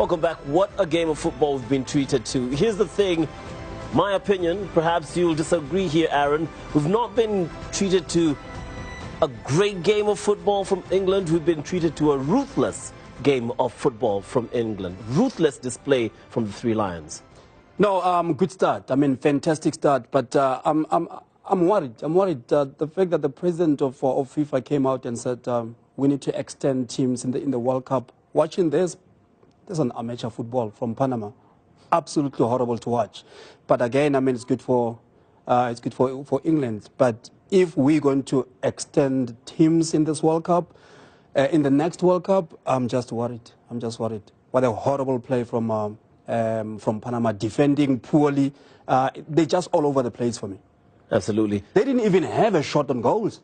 Welcome back. What a game of football we've been treated to. Here's the thing, my opinion, perhaps you'll disagree here, Aaron. We've not been treated to a great game of football from England. We've been treated to a ruthless game of football from England. Ruthless display from the Three Lions. No, good start. I mean, fantastic start. But I'm worried. I'm worried. The fact that the president of FIFA came out and said we need to extend teams in the World Cup. Watching this is an amateur football from Panama. Absolutely horrible to watch. But again, I mean, it's good for England. But if we're going to extend teams in this World Cup, in the next World Cup, I'm just worried. I'm just worried. What a horrible play from Panama, defending poorly. They're just all over the place for me. Absolutely. They didn't even have a shot on goals.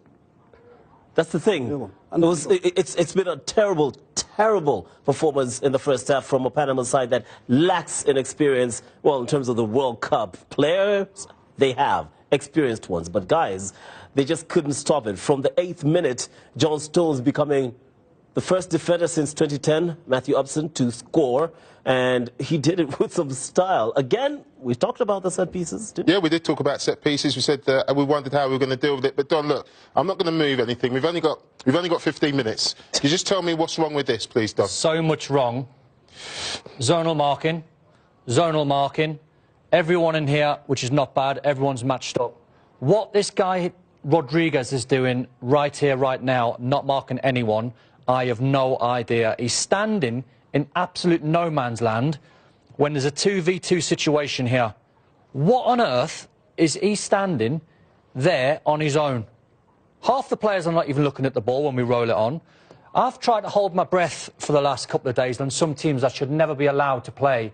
That's the thing. It's been a terrible, terrible performance in the first half from a Panama side that lacks in experience. Well, in terms of the World Cup players, they have experienced ones. But guys, they just couldn't stop it. From the 8th minute, John Stones becoming the first defender since 2010, Matthew Upson, to score. And he did it with some style. Again, we talked about the set pieces, didn't we? Yeah, we did talk about set pieces. We said we wondered how we were going to deal with it. But Don, look, I'm not going to move anything. We've only got 15 minutes. Can you just tell me what's wrong with this, please, Don? So much wrong. Zonal marking. Everyone in here, which is not bad, everyone's matched up. What this guy Rodriguez is doing right here, right now, not marking anyone, I have no idea. He's standing in absolute no man's land when there's a 2v2 situation here. What on earth is he standing there on his own? Half the players are not even looking at the ball when we roll it on. I've tried to hold my breath for the last couple of days on some teams that should never be allowed to play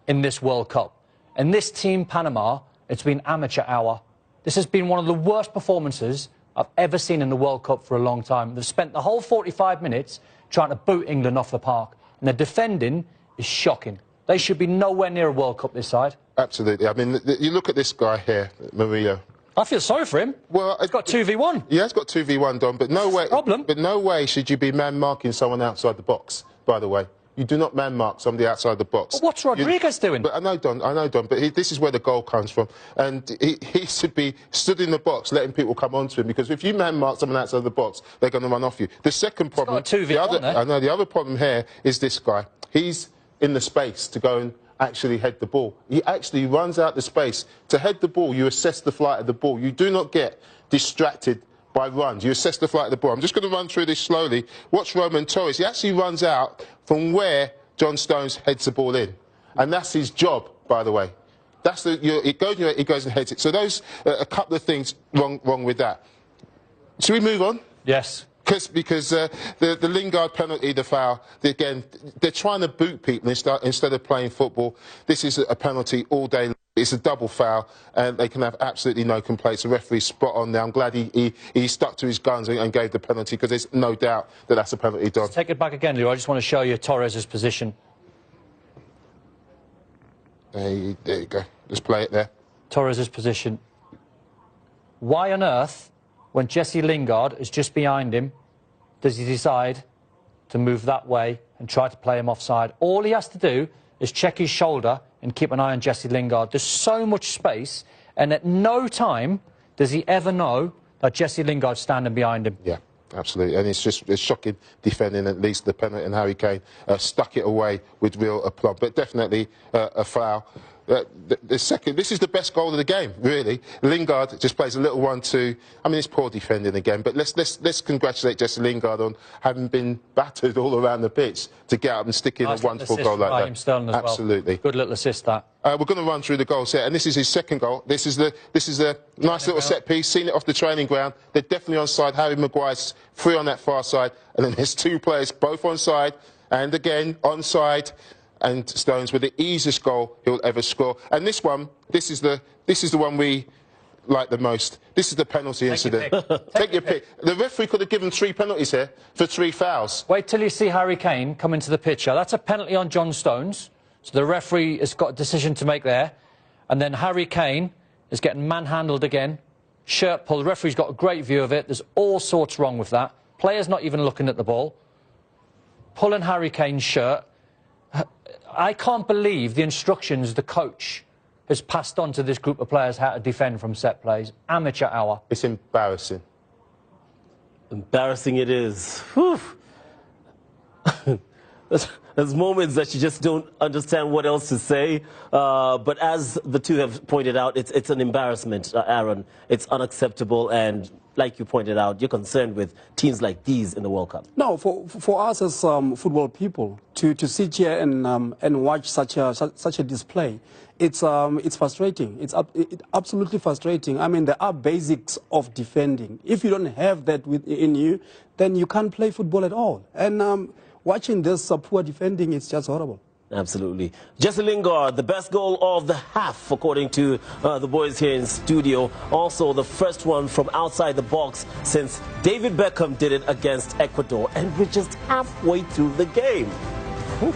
in this World Cup. And this team, Panama, it's been amateur hour. This has been one of the worst performances I've ever seen in the World Cup for a long time. They've spent the whole 45 minutes trying to boot England off the park. And the defending is shocking. They should be nowhere near a World Cup this side. Absolutely. I mean, you look at this guy here, Murillo. I feel sorry for him. Well, he's got 2v1. Yeah, he's got 2v1, Don, but no way. Problem. But no way should you be man-marking someone outside the box, by the way. You do not man-mark somebody outside the box. But what's Rodriguez doing? But I know, Don, but this is where the goal comes from. And he should be stood in the box, letting people come onto him, because if you man-mark someone outside the box, they're going to run off you. The second problem... He's got a 2v1 there. I know, the other problem here is this guy. He's in the space to go and actually head the ball. He actually runs out the space. To head the ball, you assess the flight of the ball. You do not get distracted by runs. You assess the flight of the ball. I'm just going to run through this slowly. Watch Roman Torres. He actually runs out from where John Stones heads the ball in. And that's his job, by the way. That's it goes and heads it. So those a couple of things wrong with that. Should we move on? Yes. Because the Lingard penalty, the foul, again, they're trying to boot people instead of playing football. This is a penalty all day long. It's a double foul, and they can have absolutely no complaints. The referee's spot on there. I'm glad he stuck to his guns and gave the penalty, because there's no doubt that that's a penalty, Don. Take it back again, Lou. I just want to show you Torres' position. There you go. Just play it there. Torres' position. Why on earth, when Jesse Lingard is just behind him, does he decide to move that way and try to play him offside? All he has to do is check his shoulder and keep an eye on Jesse Lingard. There's so much space, and at no time does he ever know that Jesse Lingard's standing behind him. Yeah, absolutely. And it's shocking defending, at least the penalty, and Harry Kane stuck it away with real aplomb. But definitely a foul. The second, this is the best goal of the game, really. Lingard just plays a little 1-2. I mean, it's poor defending again, but let's congratulate Jesse Lingard on having been battered all around the pitch to get up and stick in a wonderful goal like that. Sterling as absolutely. Well. Good little assist, that. We're going to run through the goals here, and this is his second goal. This is a nice little set piece. Seen it off the training ground. They're definitely onside. Harry Maguire's free on that far side, and then there's two players both onside, and again onside. And Stones with the easiest goal he'll ever score. And this is the one we like the most. This is the penalty incident. Take your pick. The referee could have given 3 penalties here for 3 fouls. Wait till you see Harry Kane come into the picture. That's a penalty on John Stones. So the referee has got a decision to make there. And then Harry Kane is getting manhandled again. Shirt pull. The referee's got a great view of it. There's all sorts wrong with that. Players not even looking at the ball. Pulling Harry Kane's shirt. I can't believe the instructions the coach has passed on to this group of players how to defend from set plays. Amateur hour. It's embarrassing. Embarrassing it is. Whew. There's moments that you just don't understand what else to say. But as the two have pointed out, it's an embarrassment, Aaron. It's unacceptable. And like you pointed out, you're concerned with teams like these in the World Cup. No, for us as football people to sit here and watch such a display, it's frustrating. It's absolutely frustrating. I mean, there are basics of defending. If you don't have that within you, then you can't play football at all. And watching this poor defending, it's just horrible. Absolutely. Jesse Lingard, the best goal of the half, according to the boys here in studio. Also, the first one from outside the box since David Beckham did it against Ecuador. And we're just halfway through the game. Whew.